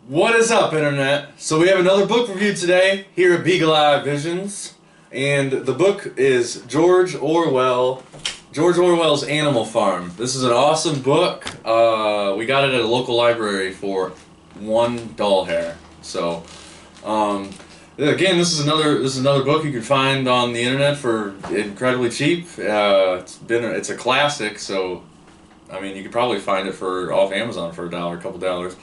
What is up, Internet? So we have another book review today here at Beagle Eye Visions, and the book is George Orwell's Animal Farm. This is an awesome book. We got it at a local library for $1 hair. So, again, this is another book you can find on the internet for incredibly cheap. It's a classic, so I mean you could probably find it off Amazon for $1, a couple dollars.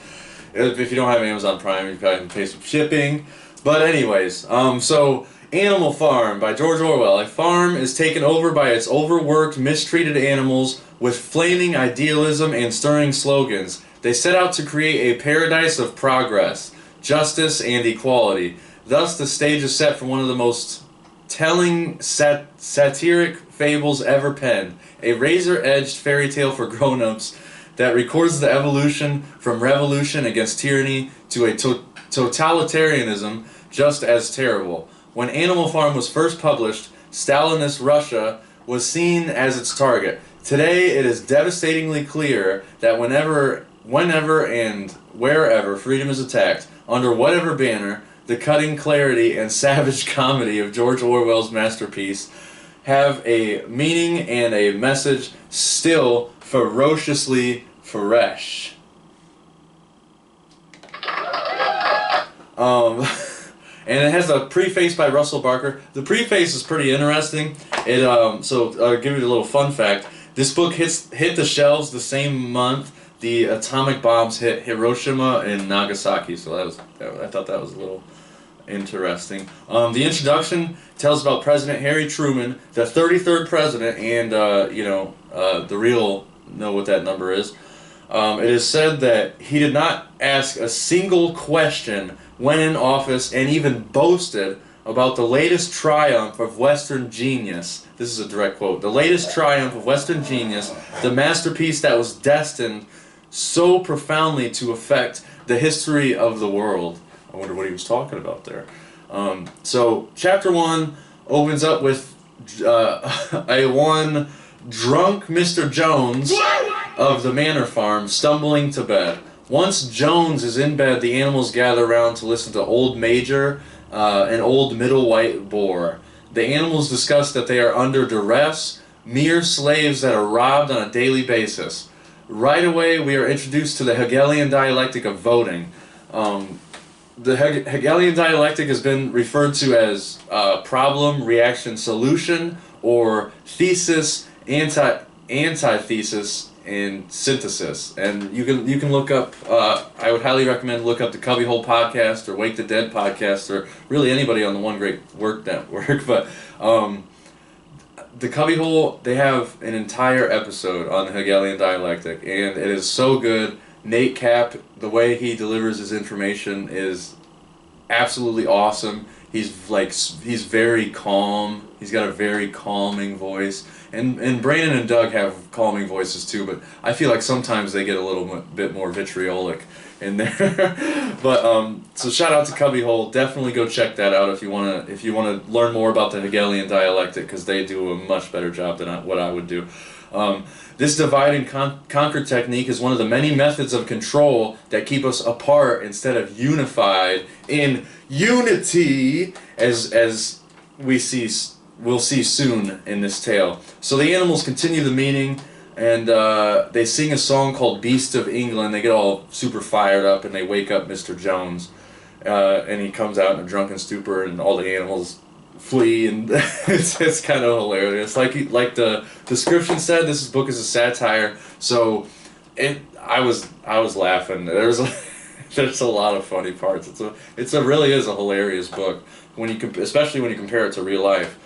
If you don't have Amazon Prime, you probably can pay some shipping. But anyways, so Animal Farm by George Orwell. A farm is taken over by its overworked, mistreated animals with flaming idealism and stirring slogans. They set out to create a paradise of progress, justice, and equality. Thus, the stage is set for one of the most telling satiric fables ever penned, a razor-edged fairy tale for grown-ups that records the evolution from revolution against tyranny to a totalitarianism just as terrible. When Animal Farm was first published, Stalinist Russia was seen as its target. Today, it is devastatingly clear that whenever and wherever freedom is attacked, under whatever banner, the cutting clarity and savage comedy of George Orwell's masterpiece have a meaning and a message still ferociously fresh. And it has a preface by Russell Barker. The preface is pretty interesting. So I'll give you a little fun fact. This book hit the shelves the same month the atomic bombs hit Hiroshima and Nagasaki. So I thought that was a little interesting. The introduction tells about President Harry Truman, the 33rd president, and the real know what that number is. It is said that he did not ask a single question when in office, and even boasted about the latest triumph of Western genius. This is a direct quote. The latest triumph of Western genius, the masterpiece that was destined so profoundly to affect the history of the world. I wonder what he was talking about there. So chapter 1 opens up with one drunk Mr. Jones of the Manor Farm stumbling to bed. Once Jones is in bed, the animals gather around to listen to Old Major, an old middle white boar. The animals discuss that they are under duress, mere slaves that are robbed on a daily basis. Right away, we are introduced to the Hegelian dialectic of voting. The Hegelian dialectic has been referred to as problem, reaction, solution, or thesis, antithesis, and synthesis. And you can look up, I would highly recommend look up the CubbyWhole podcast or Wake the Dead podcast or really anybody on the One Great Work Network. But the CubbyWhole, they have an entire episode on the Hegelian dialectic, and it is so good. Nate Cap, the way he delivers his information is absolutely awesome. He's very calm. He's got a very calming voice. And Brandon and Doug have calming voices too, but I feel like sometimes they get a little bit more vitriolic in there. But so shout out to CubbyWhole. Definitely go check that out if you wanna learn more about the Hegelian dialectic, because they do a much better job than what I would do. This divide and conquer technique is one of the many methods of control that keep us apart instead of unified in unity, as we'll see soon in this tale. So the animals continue the meeting, and they sing a song called Beast of England. They get all super fired up, and they wake up Mr. Jones, and he comes out in a drunken stupor, and all the animals flee, and it's kind of hilarious. Like the description said, this book is a satire, so I was laughing. There's a lot of funny parts. It really is a hilarious book especially when you compare it to real life.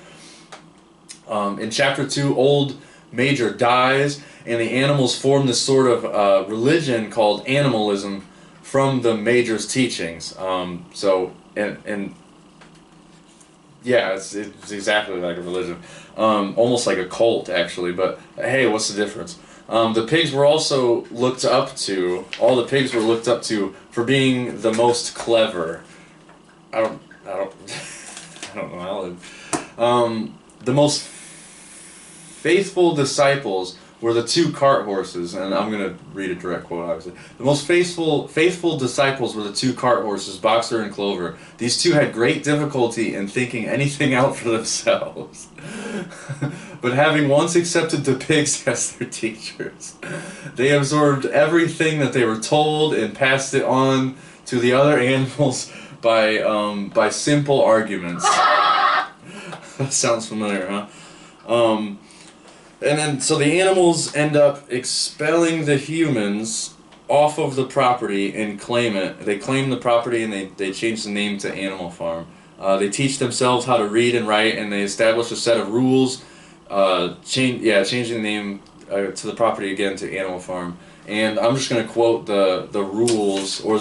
In chapter 2, Old Major dies, and the animals form this sort of religion called animalism from the Major's teachings. Yeah, it's exactly like a religion. Almost like a cult, actually, but hey, what's the difference? The pigs were also looked up to, all the pigs were looked up to for being the most clever. I don't know, the most faithful disciples were the two cart horses, and I'm going to read a direct quote, obviously. The most faithful disciples were the two cart horses, Boxer and Clover. These two had great difficulty in thinking anything out for themselves. But having once accepted the pigs as their teachers, they absorbed everything that they were told and passed it on to the other animals by simple arguments. That sounds familiar, huh? And then, so the animals end up expelling the humans off of the property and claim it. They claim the property and they change the name to Animal Farm. They teach themselves how to read and write, and they establish a set of rules, changing the name to the property again to Animal Farm. And I'm just going to quote the rules, or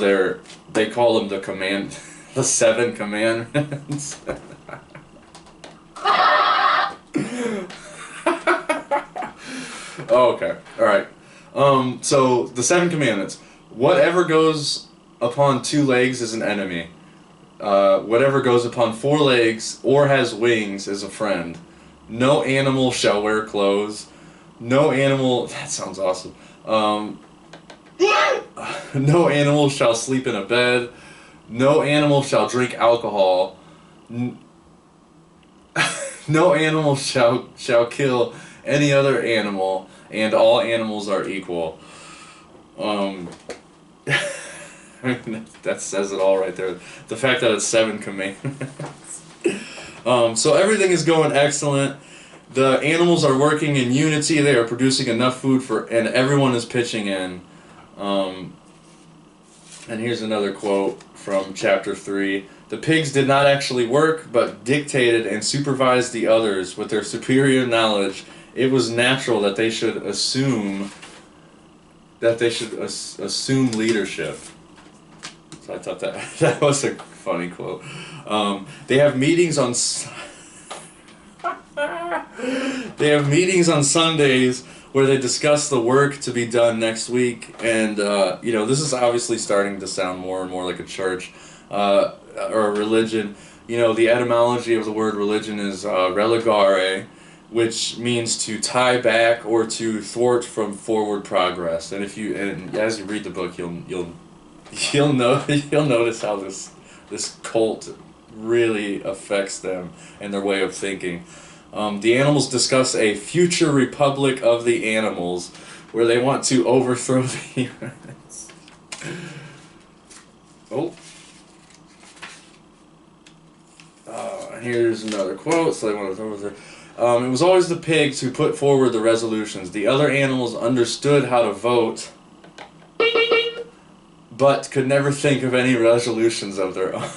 they call them the 7 commandments. Oh, okay. Alright. So, the 7 commandments. Whatever goes upon 2 legs is an enemy. Whatever goes upon 4 legs or has wings is a friend. No animal shall wear clothes. No animal... That sounds awesome. No animal shall sleep in a bed. No animal shall drink alcohol. No animal shall kill any other animal, and all animals are equal. I mean, that says it all right there. The fact that it's 7 commandments. So everything is going excellent. The animals are working in unity. They are producing enough food and everyone is pitching in. And here's another quote from chapter 3. The pigs did not actually work, but dictated and supervised the others with their superior knowledge. It was natural that they should assume leadership. So I thought that was a funny quote. They have meetings on Sundays where they discuss the work to be done next week, and this is obviously starting to sound more and more like a church or a religion. The etymology of the word religion is relegare, which means to tie back or to thwart from forward progress. And as you read the book, you'll notice how this cult really affects them and their way of thinking. The animals discuss a future republic of the animals where they want to overthrow the humans. Here's another quote. So they want to overthrow. It was always the pigs who put forward the resolutions. The other animals understood how to vote, but could never think of any resolutions of their own.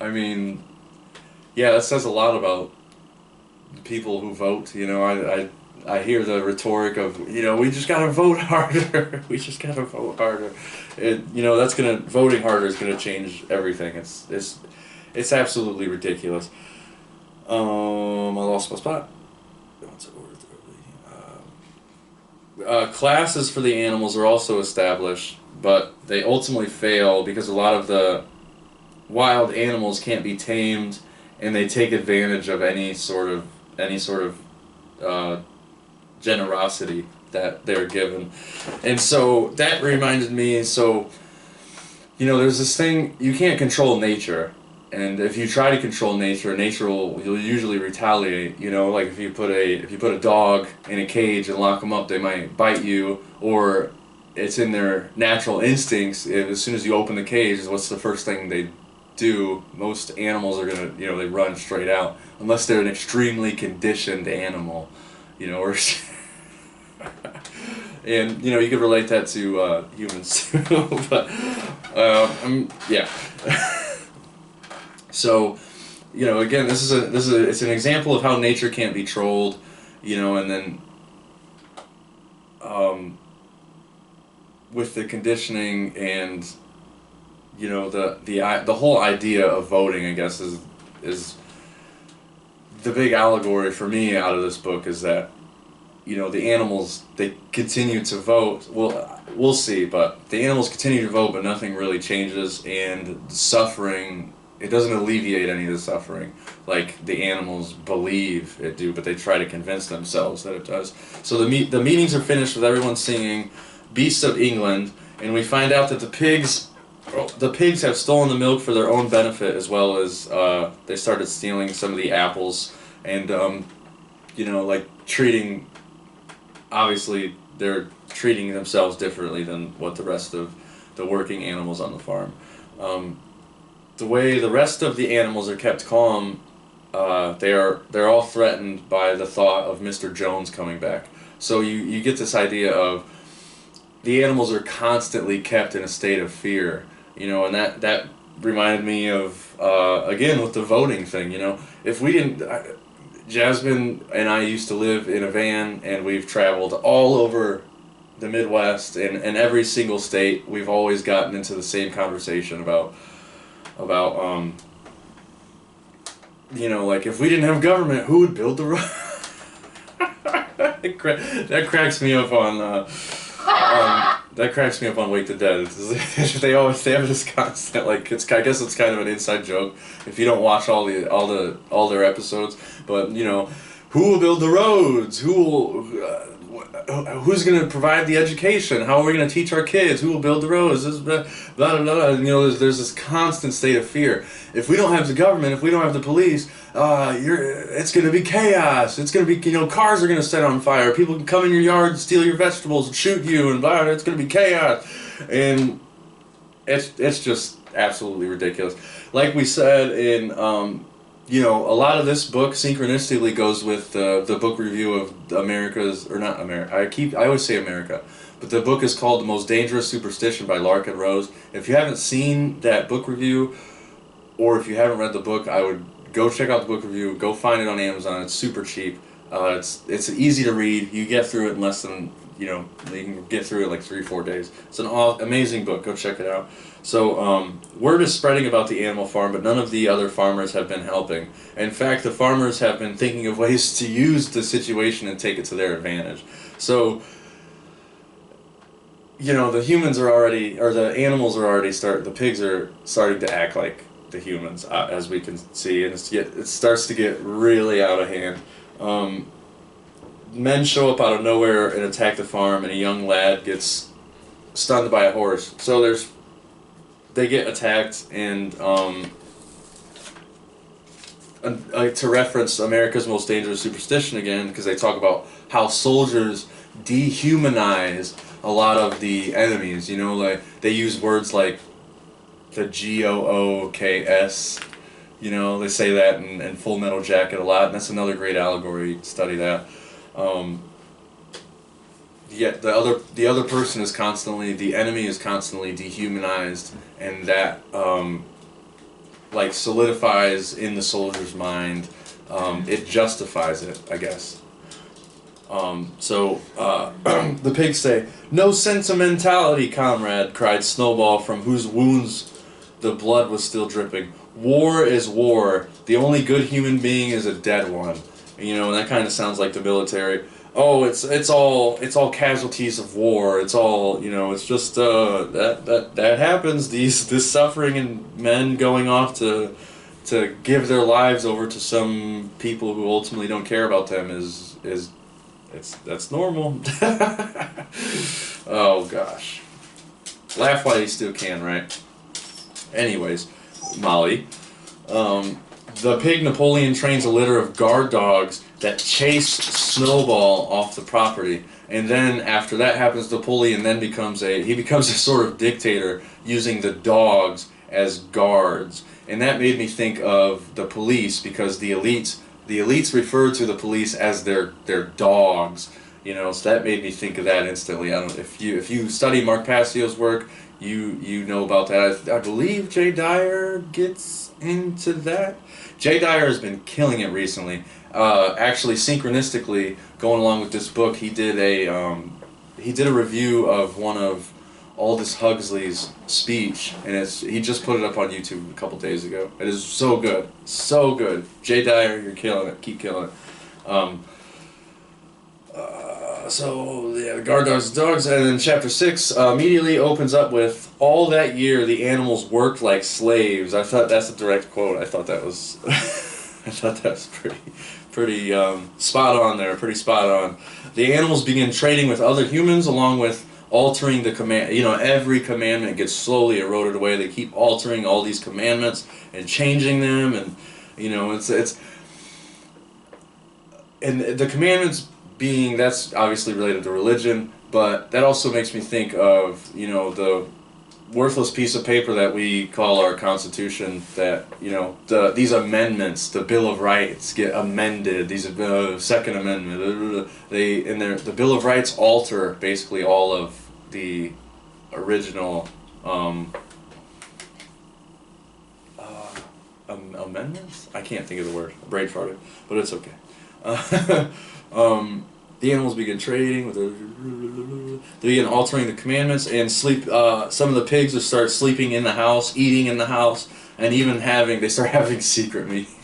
I mean, yeah, that says a lot about people who vote. I hear the rhetoric of, we just gotta vote harder. We just gotta vote harder. Voting harder is gonna change everything. It's absolutely ridiculous. I lost my spot. Classes for the animals are also established, but they ultimately fail because a lot of the wild animals can't be tamed, and they take advantage of any sort of generosity that they're given. And so that reminded me, there's this thing, you can't control nature. And if you try to control nature, you'll usually retaliate. Like if you put a dog in a cage and lock them up, they might bite you, or it's in their natural instincts. As soon as you open the cage, what's the first thing they do? Most animals are gonna, they run straight out, unless they're an extremely conditioned animal, or. And you could relate that to humans too, but yeah. So, again, it's an example of how nature can't be trolled, and then with the conditioning and the whole idea of voting, I guess, is the big allegory for me out of this book, is that the animals, they continue to vote. Well, we'll see, but the animals continue to vote, but nothing really changes, and the suffering it doesn't alleviate any of the suffering like the animals believe it do, but they try to convince themselves that it does. So the meetings are finished with everyone singing Beasts of England, and we find out that the pigs have stolen the milk for their own benefit, as well as they started stealing some of the apples, and like obviously they're treating themselves differently than what the rest of the working animals on the farm. The way the rest of the animals are kept calm, they're all threatened by the thought of Mr. Jones coming back. So you get this idea of the animals are constantly kept in a state of fear, and that reminded me of again with the voting thing. If we didn't, Jasmine and I used to live in a van, and we've traveled all over the Midwest, and every single state. We've always gotten into the same conversation about like if we didn't have government, who would build the road? That cracks me up on Wake the Dead. They have this constant, like, I guess it's kind of an inside joke if you don't watch all their episodes, but who will build the roads? Who's going to provide the education? How are we going to teach our kids? Who will build the roads? This blah, blah, blah, blah. There's this constant state of fear. If we don't have the government, if we don't have the police, it's going to be chaos. It's going to be, cars are going to set on fire. People can come in your yard, steal your vegetables, and shoot you, and blah. It's going to be chaos, and it's just absolutely ridiculous. Like we said in. A lot of this book synchronistically goes with the book review of America's, or not America, I always say America, but the book is called The Most Dangerous Superstition by Larkin Rose. If you haven't seen that book review, or if you haven't read the book, I would go check out the book review, go find it on Amazon. It's super cheap. It's easy to read. You get through it in less than, you can get through it like 3-4 days. It's an amazing book. Go check it out. So word is spreading about the animal farm, but none of the other farmers have been helping. In fact, the farmers have been thinking of ways to use the situation and take it to their advantage. So, the humans are already, or the animals are already the pigs are starting to act like the humans, as we can see, and it starts to get really out of hand. Men show up out of nowhere and attack the farm, and a young lad gets stunned by a horse. So they get attacked, and to reference America's Most Dangerous Superstition again, because they talk about how soldiers dehumanize a lot of the enemies. Like they use words like the GOOKS. They say that in Full Metal Jacket a lot, and that's another great allegory. Study that. Yet the other person is the enemy is constantly dehumanized, and that solidifies in the soldier's mind. It justifies it, I guess. The pigs say, "No sentimentality, comrade," cried Snowball, from whose wounds the blood was still dripping. "War is war. The only good human being is a dead one." And that kind of sounds like the military. Oh, it's all casualties of war. It's all it's just that happens. This suffering and men going off to give their lives over to some people who ultimately don't care about them that's normal. Oh gosh, laugh while you still can, right? Anyways, Molly. The pig Napoleon trains a litter of guard dogs that chase Snowball off the property, and then after that happens, Napoleon then becomes a sort of dictator, using the dogs as guards, and that made me think of the police, because the elites refer to the police as their dogs, so that made me think of that instantly. I don't if you study Mark Passio's work, you know about that. I believe Jay Dyer gets into that. Jay Dyer has been killing it recently. Actually, synchronistically, going along with this book, he did a review of one of Aldous Huxley's speech, and he just put it up on YouTube a couple days ago. It is so good, so good. Jay Dyer, you're killing it. Keep killing it. So yeah, the guard dogs, and then chapter 6 immediately opens up with all that year the animals worked like slaves. I thought that's a direct quote. I thought that was, I thought that was pretty spot on there. Pretty spot on. The animals begin trading with other humans, along with altering the command. You know, every commandment gets slowly eroded away. They keep altering all these commandments and changing them, and you know, it's and the commandments being, that's obviously related to religion, but that also makes me think of, you know, the worthless piece of paper that we call our Constitution, that, you know, these amendments, the Bill of Rights get amended, these Second Amendment, the Bill of Rights alter basically all of the original amendments? I can't think of the word. Brain farted, but it's okay. The animals begin trading with they begin altering the commandments and sleep. Some of the pigs will start sleeping in the house, eating in the house, and even they start having secret meetings.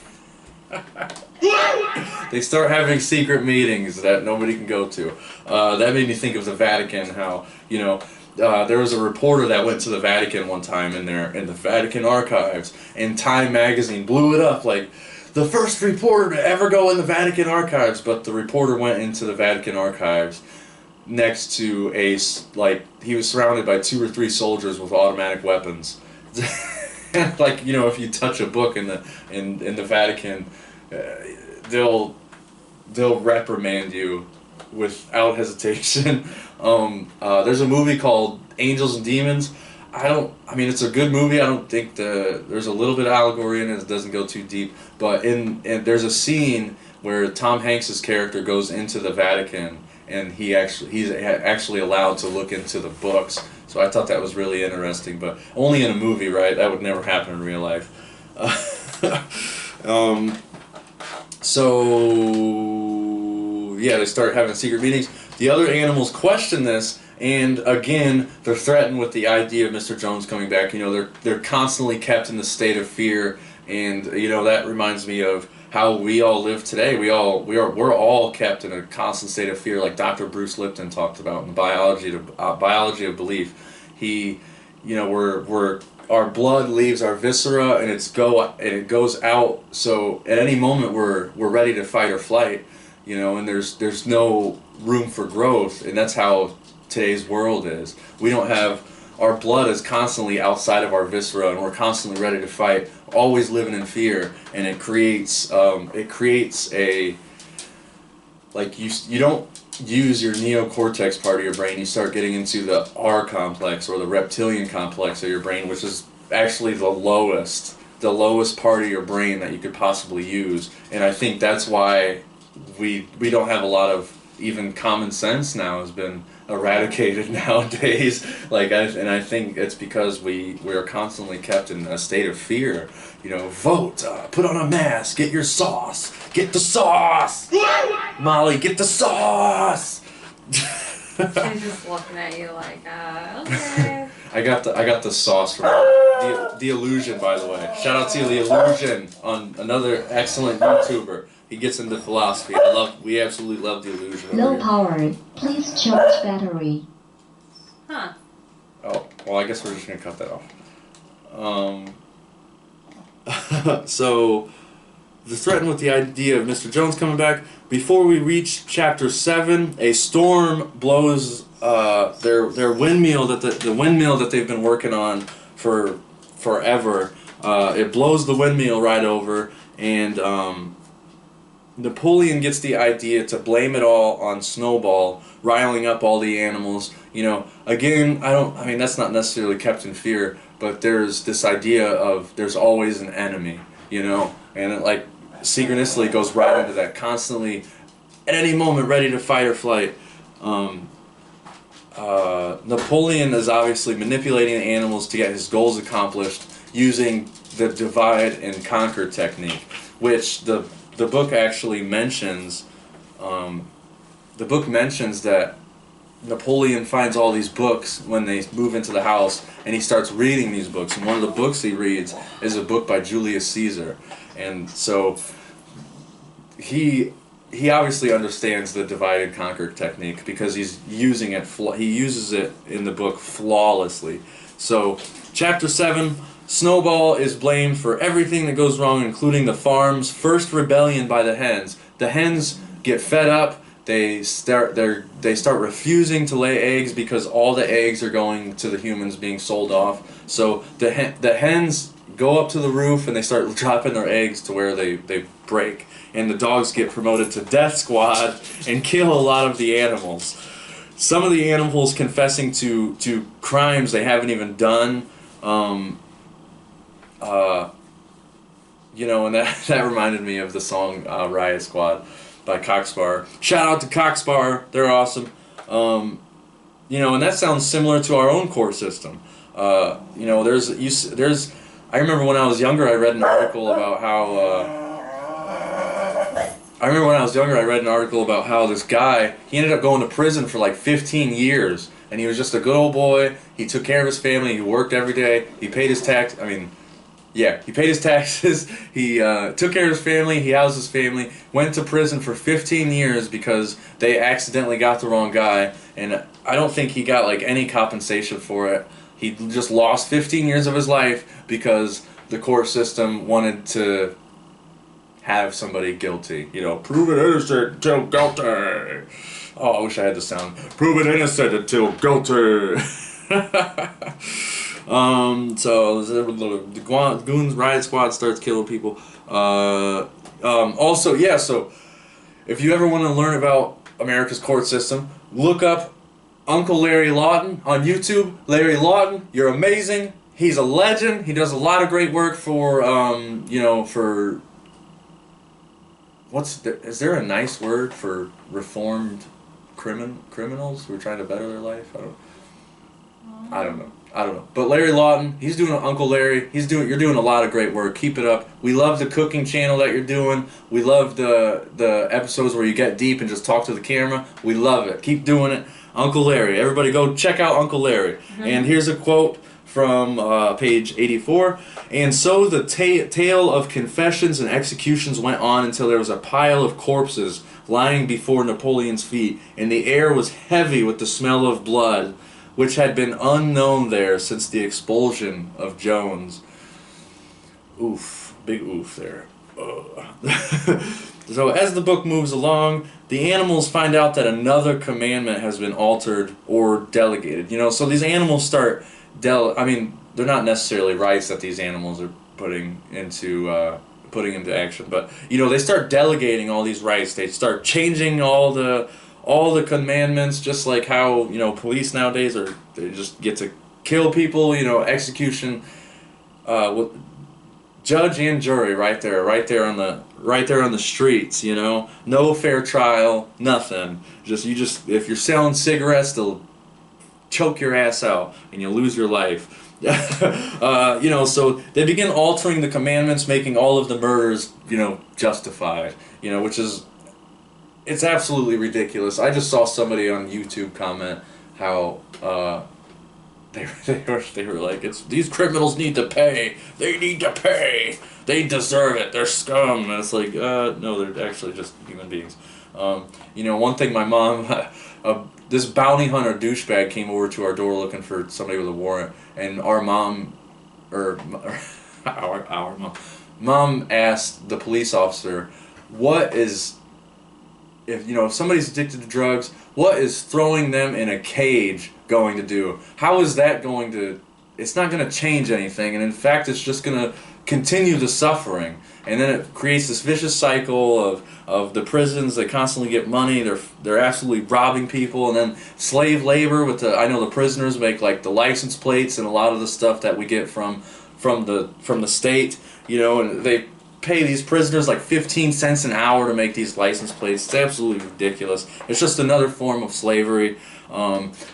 They start having secret meetings that nobody can go to. That made me think of the Vatican. How, you know, there was a reporter that went to the Vatican one time in the Vatican archives, and Time magazine blew it up like the first reporter to ever go in the Vatican archives. But the reporter went into the Vatican archives next to he was surrounded by 2 or 3 soldiers with automatic weapons. Like, you know, if you touch a book in the Vatican, they'll reprimand you without hesitation. There's a movie called Angels and Demons. I mean, it's a good movie. I don't think there's a little bit of allegory in it. It doesn't go too deep. But there's a scene where Tom Hanks's character goes into the Vatican, and he's actually allowed to look into the books. So I thought that was really interesting, but only in a movie, right? That would never happen in real life. So yeah, they start having secret meetings. The other animals question this. And again, they're threatened with the idea of Mr. Jones coming back. You know, they're constantly kept in the state of fear, and you know, that reminds me of how we all live today. We're all kept in a constant state of fear, like Dr. Bruce Lipton talked about in the biology of belief. You know, our blood leaves our viscera and it goes out. So at any moment we're ready to fight or flight. You know, and there's no room for growth, and that's how today's world is. We don't have, our blood is constantly outside of our viscera, and we're constantly ready to fight, always living in fear, and it creates a, like, you don't use your neocortex part of your brain. You start getting into the R complex, or the reptilian complex of your brain, which is actually the lowest part of your brain that you could possibly use. And I think that's why we don't have a lot of even common sense now has been eradicated nowadays. I think it's because we are constantly kept in a state of fear. You know, vote, put on a mask, get your sauce, get the sauce, Molly, get the sauce. She's just looking at you like, okay. I got the sauce from the Illusion, by the way. Shout out to the Illusion, on another excellent YouTuber. He gets into philosophy. We absolutely love the Illusion. Low power. Please charge battery. Huh. Oh, well, I guess we're just gonna cut that off. So, they're threatened with the idea of Mr. Jones coming back. Before we reach chapter 7, a storm blows their windmill the windmill that they've been working on for forever. It blows the windmill right over, and Napoleon gets the idea to blame it all on Snowball, riling up all the animals. You know, again, I mean, that's not necessarily kept in fear, but there's this idea of there's always an enemy, you know, and it, like, synchronistically goes right into that, constantly, at any moment, ready to fight or flight. Napoleon is obviously manipulating the animals to get his goals accomplished using the divide and conquer technique, which the book actually mentions. The book mentions that Napoleon finds all these books when they move into the house, and he starts reading these books. And one of the books he reads is a book by Julius Caesar. And so he he obviously understands the divide and conquer technique because he's using it. He uses it in the book flawlessly. So, chapter 7. Snowball is blamed for everything that goes wrong, including the farm's first rebellion by the hens. The hens get fed up. They start refusing to lay eggs because all the eggs are going to the humans being sold off. So the hens go up to the roof and they start dropping their eggs to where they break. And the dogs get promoted to death squad and kill a lot of the animals. Some of the animals confessing to crimes they haven't even done. And that reminded me of the song Riot Squad by Cockspar. Shout out to Cockspar, they're awesome. And that sounds similar to our own court system. I remember when I was younger I read an article about how this guy, he ended up going to prison for like 15 years. And he was just a good old boy. He took care of his family. He worked every day. He paid his taxes. He took care of his family. He housed his family. Went to prison for 15 years because they accidentally got the wrong guy. And I don't think he got like any compensation for it. He just lost 15 years of his life because the court system wanted to have somebody guilty. Prove it innocent until guilty. Oh, I wish I had the sound. Prove it innocent until guilty. So the Goons Riot Squad starts killing people. So if you ever want to learn about America's court system, look up Uncle Larry Lawton on YouTube. Larry Lawton, you're amazing. He's a legend. He does a lot of great work for is there a nice word for reformed criminals who are trying to better their life? I don't know. But Larry Lawton, he's doing Uncle Larry. You're doing a lot of great work. Keep it up. We love the cooking channel that you're doing. We love the episodes where you get deep and just talk to the camera. We love it. Keep doing it. Uncle Larry. Everybody go check out Uncle Larry. Mm-hmm. And here's a quote from page 84. And so the tale of confessions and executions went on until there was a pile of corpses lying before Napoleon's feet, and the air was heavy with the smell of blood, which had been unknown there since the expulsion of Jones. Oof. Big oof there. So as the book moves along, the animals find out that another commandment has been altered or delegated. So these animals start they're not necessarily rights that these animals are putting into action, but they start delegating all these rights. They start changing all the commandments, just like how police nowadays they just get to kill people. Execution, with judge and jury right there on the streets. No fair trial, nothing. Just if you're selling cigarettes, they'll choke your ass out and you'll lose your life. So they begin altering the commandments, making all of the murders, justified. Which is, it's absolutely ridiculous. I just saw somebody on YouTube comment how they were like, these criminals need to pay. They need to pay. They deserve it. They're scum. And it's like, no, they're actually just human beings. One thing my mom, this bounty hunter douchebag came over to our door looking for somebody with a warrant, and our mom asked the police officer, if somebody's addicted to drugs, what is throwing them in a cage going to do? How is that going to, it's not going to change anything, and in fact it's just going to continue the suffering. And then it creates this vicious cycle of the prisons. They constantly get money. They're absolutely robbing people, and then slave labor with I know the prisoners make like the license plates and a lot of the stuff that we get from the state, and they pay these prisoners like 15 cents an hour to make these license plates. It's absolutely ridiculous. It's just another form of slavery.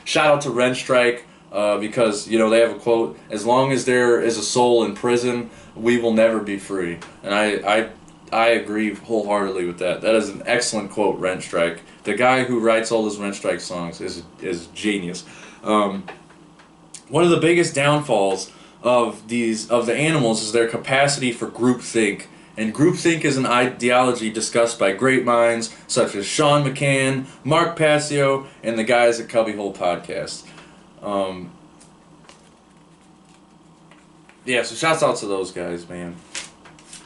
Shout out to Rent Strike, because they have a quote: "As long as there is a soul in prison, we will never be free." And I agree wholeheartedly with that. That is an excellent quote, Rent Strike. The guy who writes all those Rent Strike songs is genius. One of the biggest downfalls of the animals is their capacity for groupthink and groupthink is an ideology discussed by great minds such as Sean McCann, Mark Passio, and the guys at CubbyWhole podcast. Yeah, so shouts out to those guys, man.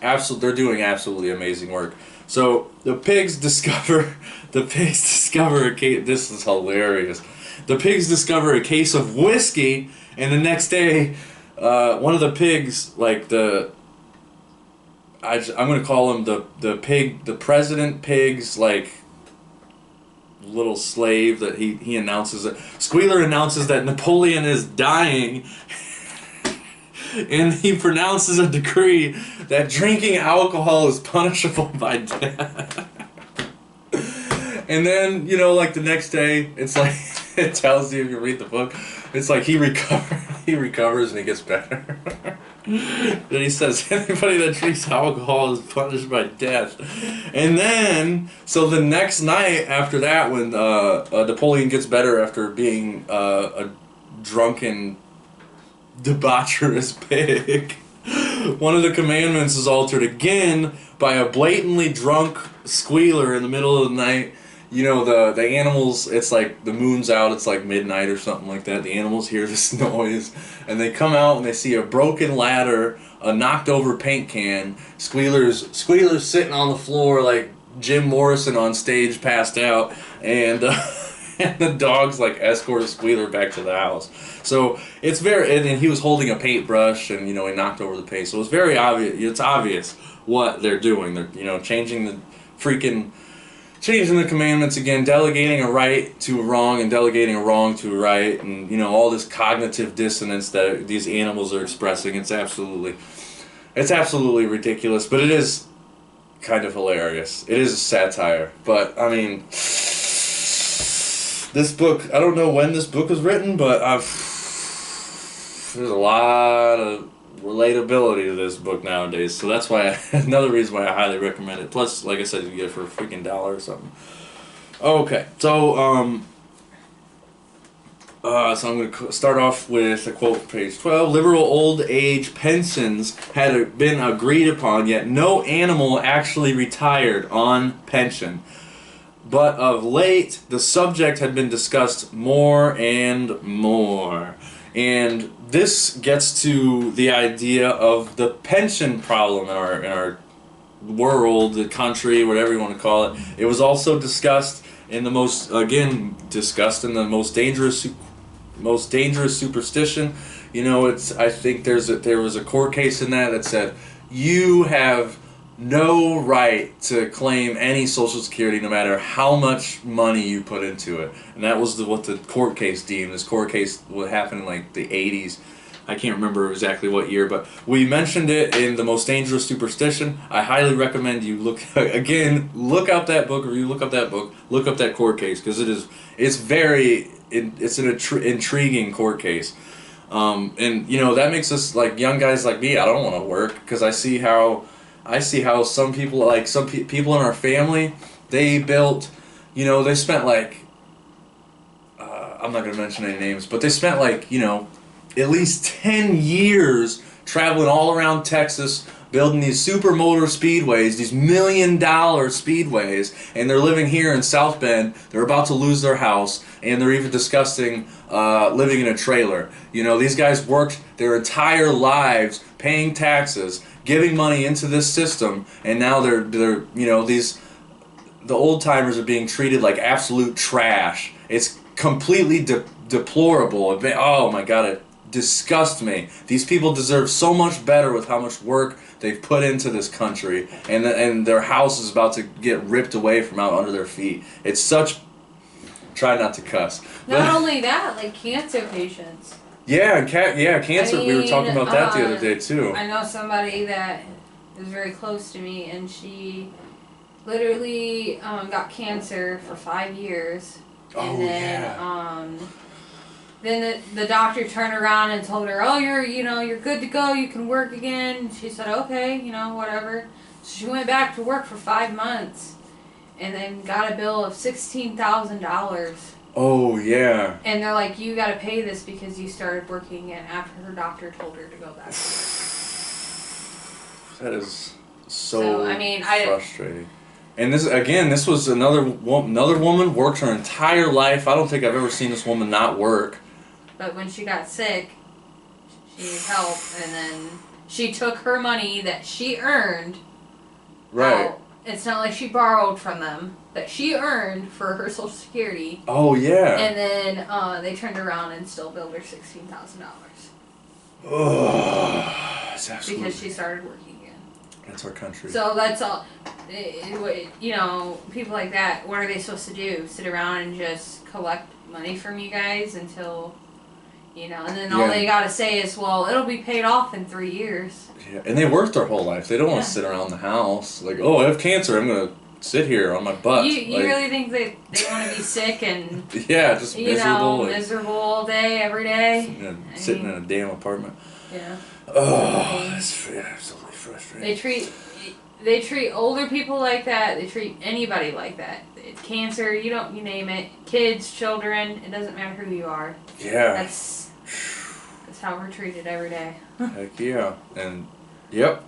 They're doing absolutely amazing work. So the pigs discover a case. This is hilarious. The pigs discover a case of whiskey, and the next day, one of the pigs, like I'm gonna call him the president pig's like little slave that he announces it. Squealer announces that Napoleon is dying. And he pronounces a decree that drinking alcohol is punishable by death. And then, like the next day, it's like, it tells you if you read the book, it's like he recovers and he gets better. Then he says, anybody that drinks alcohol is punished by death. And then, so the next night after that, when Napoleon gets better after being a drunken, debaucherous pig, one of the commandments is altered again by a blatantly drunk squealer in the middle of the night. The animals, it's like the moon's out, it's like midnight or something like that. The animals hear this noise and they come out and they see a broken ladder, a knocked over paint can, Squealer's sitting on the floor like Jim Morrison on stage passed out, and and the dogs like escort Squealer back to the house. So it's and he was holding a paintbrush, and he knocked over the paint. So it's very obvious. It's obvious what they're doing. They're changing the commandments again, delegating a right to a wrong and delegating a wrong to a right, and all this cognitive dissonance that these animals are expressing. It's absolutely ridiculous, but it is kind of hilarious. It is a satire, but I mean, this book, I don't know when this book was written, but there's a lot of relatability to this book nowadays, so that's why another reason why I highly recommend it. Plus, like I said, you can get it for a freaking $1 or something. Okay, so I'm going to start off with a quote from page 12. Liberal old age pensions had been agreed upon, yet no animal actually retired on pension. But of late, the subject had been discussed more and more. And this gets to the idea of the pension problem in our world, the country, whatever you want to call it. It was also discussed in the most dangerous superstition. I think there was a court case in that said you have no right to claim any Social Security no matter how much money you put into it. And that was what the court case deemed. This court case would happen in like the 80s. I can't remember exactly what year, but we mentioned it in The Most Dangerous Superstition. I highly recommend you look up that book, or you look up that book, look up that court case, because it's an intriguing court case. And that makes us, like young guys like me, I don't want to work, because I see how some people, like people in our family, they built, they spent like, I'm not going to mention any names, but they spent like, at least 10 years traveling all around Texas, building these supermotor speedways, these $1 million speedways, and they're living here in South Bend. They're about to lose their house, and they're even discussing living in a trailer. These guys worked their entire lives paying taxes, giving money into this system, and now they're the old timers are being treated like absolute trash. It's completely deplorable. Oh my God, it disgusts me. These people deserve so much better with how much work they've put into this country, and their house is about to get ripped away from out under their feet. It's such. Try not to cuss. Not only that, like cancer patients. Yeah, cancer. We were talking about that the other day too. I know somebody that is very close to me, and she literally got cancer for 5 years, and then the doctor turned around and told her, "Oh, you're good to go. You can work again." And she said, "Okay, whatever." So she went back to work for 5 months, and then got a bill of $16,000. Oh, yeah. And they're like, you gotta pay this because you started working, and after her doctor told her to go back. That is So I mean, frustrating. And this was another woman worked her entire life. I don't think I've ever seen this woman not work. But when she got sick, she needed help, and then she took her money that she earned. Right. Out. It's not like she borrowed from them. That she earned for her Social Security. Oh, yeah. And then they turned around and still billed her $16,000. Oh, it's absolutely... Because she started working again. That's our country. So that's all. You know, people like that, what are they supposed to do? Sit around and just collect money from you guys until, you know, and then all they gotta say is, well, it'll be paid off in 3 years. Yeah, and they worked their whole life. They don't want to sit around the house. Like, oh, I have cancer. I'm going to sit here on my butt. You really think they want to be sick and... Yeah, just miserable. Miserable all day, every day? Sitting in a damn apartment. Yeah. Oh, that's absolutely frustrating. They treat older people like that. They treat anybody like that. It's cancer, you name it. Kids, children, it doesn't matter who you are. Yeah. That's how we're treated every day. Heck yeah. And yep.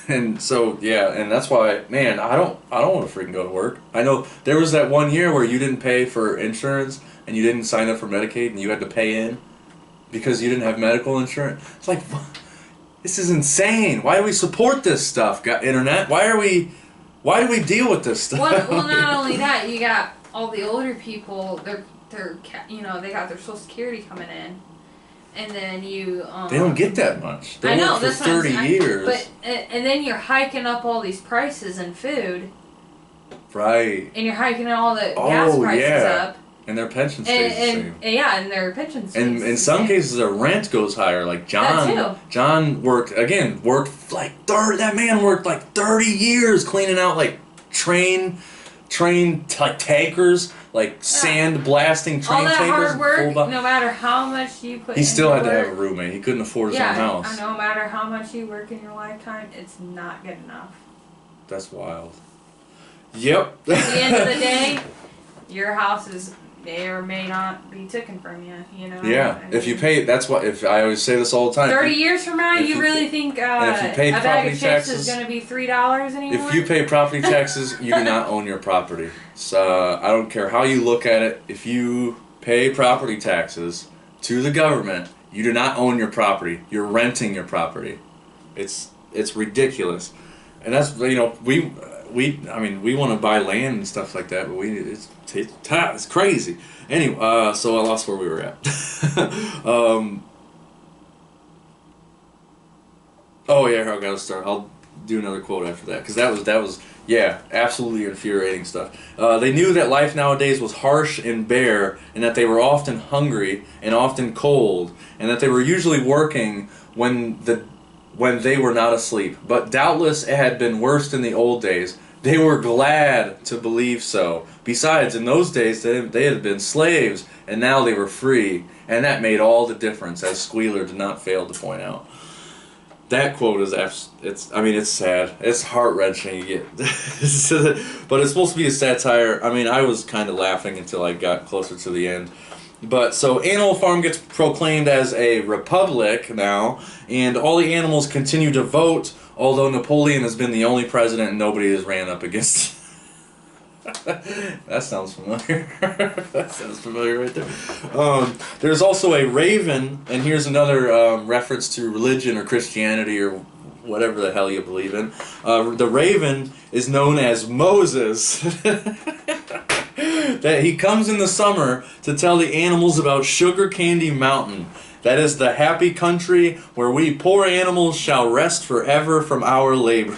And so and that's why, man, I don't want to freaking go to work. I know there was that one year where you didn't pay for insurance and you didn't sign up for Medicaid and you had to pay in because you didn't have medical insurance. It's like, this is insane. Why do we support this stuff? Internet? Why do we deal with this stuff? Well, not only that, you got all the older people. They're they got their Social Security coming in, and then they don't get that much. They work for 30 years. But and then you're hiking up all these prices in food. Right. And you're hiking all the gas prices up. And their pension stays the same. And their pension stays and in some cases, their rent goes higher. Like John worked like 30. That man worked like 30 years cleaning out like train like tankers, like sand blasting train tankers. All that hard work, no matter how much you put. He still had to have a roommate. He couldn't afford his own house. And no matter how much you work in your lifetime, it's not good enough. That's wild. Yep. At the end of the day, your house may or may not be taken from you, you know? Yeah, if you pay, that's what, if I always say this all the time. 30 years from now, you really think if you pay a bag of chips is going to be $3 anymore? If you pay property taxes, you do not own your property. So I don't care how you look at it, if you pay property taxes to the government, you do not own your property. You're renting your property. It's ridiculous. And that's, we want to buy land and stuff like that, but it's crazy. Anyway, so I lost where we were at. Oh yeah, I gotta start. I'll do another quote after that because that was absolutely infuriating stuff. They knew that life nowadays was harsh and bare, and that they were often hungry and often cold, and that they were usually working when they were not asleep. But doubtless it had been worse in the old days. They were glad to believe so. Besides, in those days, they had been slaves, and now they were free. And that made all the difference, as Squealer did not fail to point out. That quote is, it's sad. It's heart-wrenching. But it's supposed to be a satire. I was kind of laughing until I got closer to the end. But so Animal Farm gets proclaimed as a republic now, and all the animals continue to vote, although Napoleon has been the only president and nobody has ran up against. That sounds familiar. That sounds familiar right there. There's also a raven, and here's another reference to religion or Christianity or whatever the hell you believe in. The raven is known as Moses. That he comes in the summer to tell the animals about Sugar Candy Mountain. That is the happy country where we poor animals shall rest forever from our labor.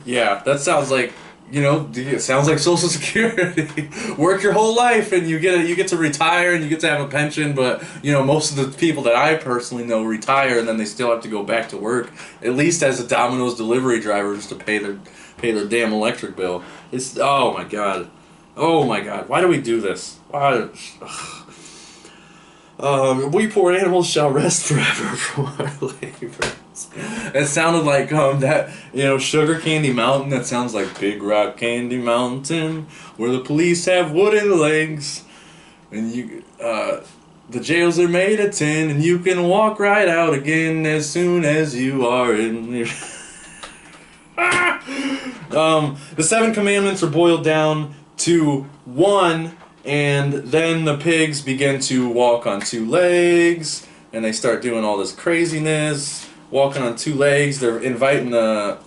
Yeah, that sounds like, it sounds like Social Security. Work your whole life and you get to retire and you get to have a pension, but most of the people that I personally know retire and then they still have to go back to work, at least as a Domino's delivery driver, just to pay their damn electric bill. It's oh my god, why do we do this? Why? We poor animals shall rest forever from our labors. It sounded like Sugar Candy Mountain. That sounds like Big Rock Candy Mountain, where the police have wooden legs, and The jails are made of tin, and you can walk right out again as soon as you are in here. The 7 commandments are boiled down to 1, and then the pigs begin to walk on 2 legs, and they start doing all this craziness, walking on 2 legs. They're inviting the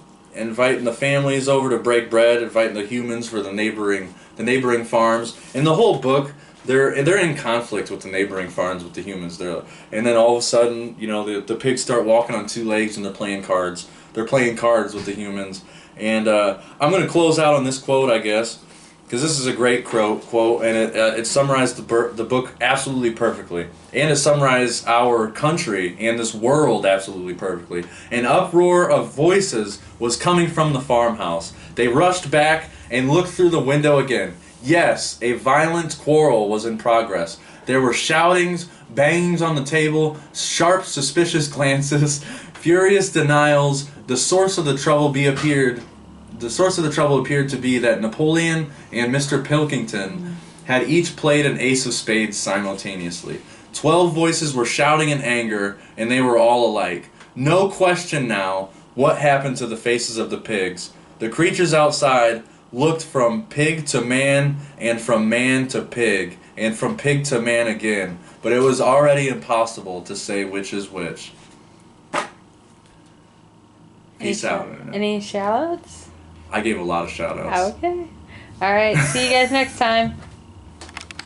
families over to break bread, inviting the humans for the neighboring farms. In the whole book, they're in conflict with the neighboring farms with the humans. And then all of a sudden, the pigs start walking on 2 legs and they're playing cards. They're playing cards with the humans. And I'm going to close out on this quote, I guess, because this is a great quote, and it summarized the book absolutely perfectly. And it summarized our country and this world absolutely perfectly. An uproar of voices was coming from the farmhouse. They rushed back and looked through the window again. Yes, a violent quarrel was in progress. There were shoutings, bangings on the table, sharp, suspicious glances, furious denials. The source of the trouble appeared to be that Napoleon and Mr. Pilkington had each played an ace of spades simultaneously. 12 voices were shouting in anger, and they were all alike. No question now what happened to the faces of the pigs. The creatures outside looked from pig to man, and from man to pig, and from pig to man again, but it was already impossible to say which is which. Peace out. Any shout-outs? I gave a lot of shout-outs. Okay. All right. See you guys next time.